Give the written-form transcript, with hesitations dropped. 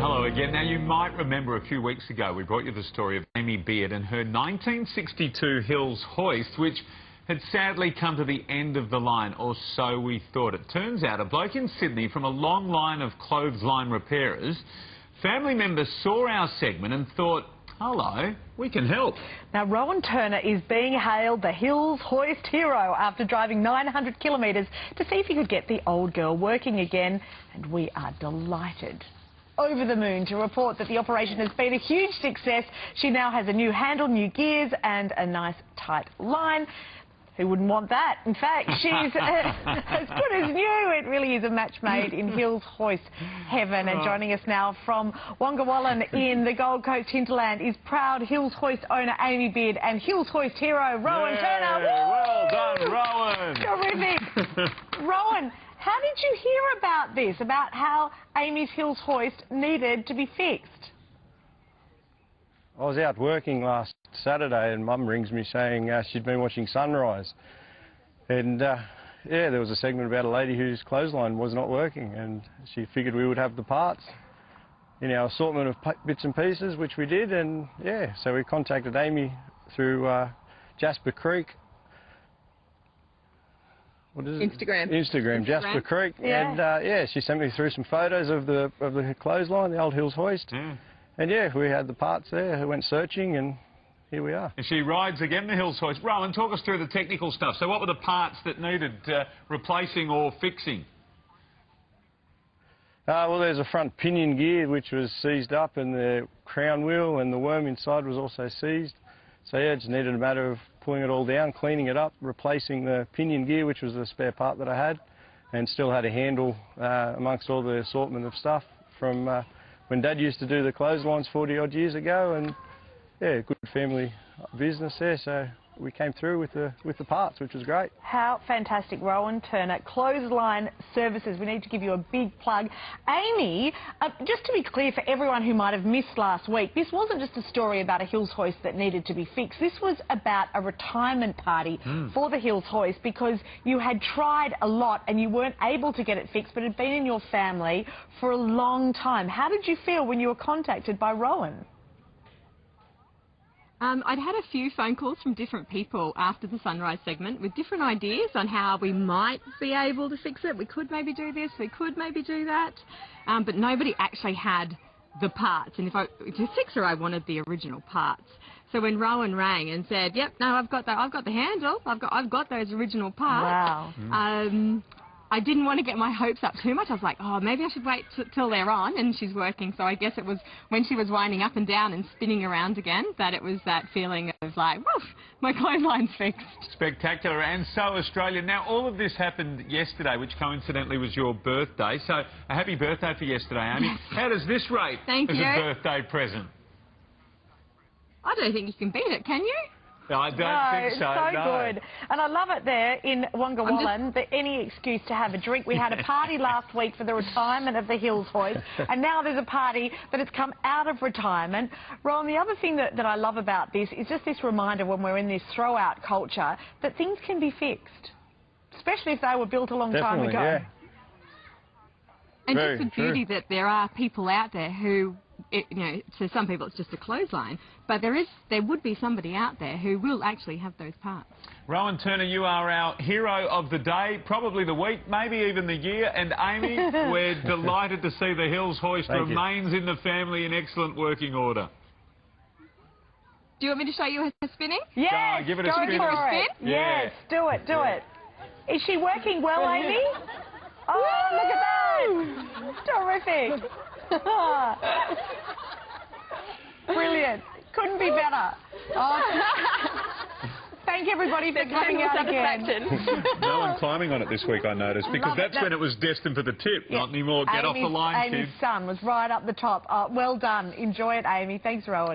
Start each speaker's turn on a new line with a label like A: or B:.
A: Hello again. Now, you might remember a few weeks ago we brought you the story of Amy Beard and her 1962 Hills Hoist, which had sadly come to the end of the line, or so we thought. It turns out a bloke in Sydney from a long line of clothesline repairers, family members saw our segment and thought, hello, we can help.
B: Now, Rowan Turner is being hailed the Hills Hoist hero after driving 900 kilometres to see if he could get the old girl working again, and we are delighted. Over the moon to report that the operation has been a huge success. She now has a new handle, new gears and a nice tight line. Who wouldn't want that? In fact, she's as good as new. It really is a match made in Hills Hoist heaven. And joining us now from Wongawallan in the Gold Coast hinterland is proud Hills Hoist owner Amy Beard and Hills Hoist hero Rowan Turner.
A: Well done, Rowan.
B: Terrific. Rowan, how did you hear about this, about how Amy's Hills Hoist needed to be fixed?
C: I was out working last Saturday and Mum rings me saying she'd been watching Sunrise. And yeah, there was a segment about a lady whose clothesline was not working, and she figured we would have the parts in our assortment of bits and pieces, which we did. And yeah, so we contacted Amy through Jasper Creek. What is it? Instagram, Jasper Creek. Yeah. And yeah, she sent me through some photos of the clothesline, the old Hills Hoist.
A: Yeah.
C: And yeah, we had the parts there. I went searching and here we are.
A: And she rides again the Hills Hoist. Rowan, talk us through the technical stuff. So what were the parts that needed replacing or fixing?
C: Well, there's a front pinion gear which was seized up, and the crown wheel and the worm inside was also seized. So yeah, it just needed a matter of pulling it all down, cleaning it up, replacing the pinion gear, which was the spare part that I had, and still had a handle amongst all the assortment of stuff from when Dad used to do the clotheslines 40 odd years ago. And yeah, good family business there, so we came through with the parts, which was great.
B: How fantastic. Rowan Turner, Clothesline Services. We need to give you a big plug. Amy, just to be clear for everyone who might have missed last week, this wasn't just a story about a Hills Hoist that needed to be fixed. This was about a retirement party for the Hills Hoist, because you had tried a lot and you weren't able to get it fixed, but it had been in your family for a long time. How did you feel when you were contacted by Rowan?
D: I'd had a few phone calls from different people after the Sunrise segment with different ideas on how we might be able to fix it. We could maybe do this, we could maybe do that, but nobody actually had the parts. And to fix her, I wanted the original parts. So when Rowan rang and said, "Yep, no, I've got that. I've got the handle. I've got those original parts." Wow. I didn't want to get my hopes up too much. I was like, oh, maybe I should wait till they're on and she's working. So I guess it was when she was winding up and down and spinning around again that it was that feeling of like, woof, my clothesline's fixed.
A: Spectacular, and so Australian. Now, all of this happened yesterday, which coincidentally was your birthday. So a happy birthday for yesterday, Amy. How does this rate as a birthday present?
D: I don't think you can beat it, can you?
A: No, I don't think so.
B: Good. And I love it there in Wongawallan, that any excuse to have a drink. We had a party last week for the retirement of the Hills Hoist, and now there's a party that has come out of retirement. Ron, the other thing that I love about this is just this reminder when we're in this throw-out culture that things can be fixed, especially if they were built a long time ago.
C: Yeah.
D: And just the beauty that there are people out there who, you know, to some people it's just a clothesline, but there would be somebody out there who will actually have those parts.
A: Rowan Turner, you are our hero of the day, probably the week, maybe even the year. And Amy, we're delighted to see the Hills Hoist remains in the family in excellent working order.
D: Do you want me to show you her spinning?
B: Yes,
A: give it a spin.
B: Yes,
A: yeah.
B: do it, do it. Is she working well, Amy? Oh, look at that! Terrific. Brilliant. Couldn't be better. Thank everybody for coming out again.
A: No one climbing on it this week, I noticed, because that's when it was destined for the tip. Not anymore. Get off the line,
B: Amy's son was right up the top. Well done. Enjoy it, Amy. Thanks, Rowan.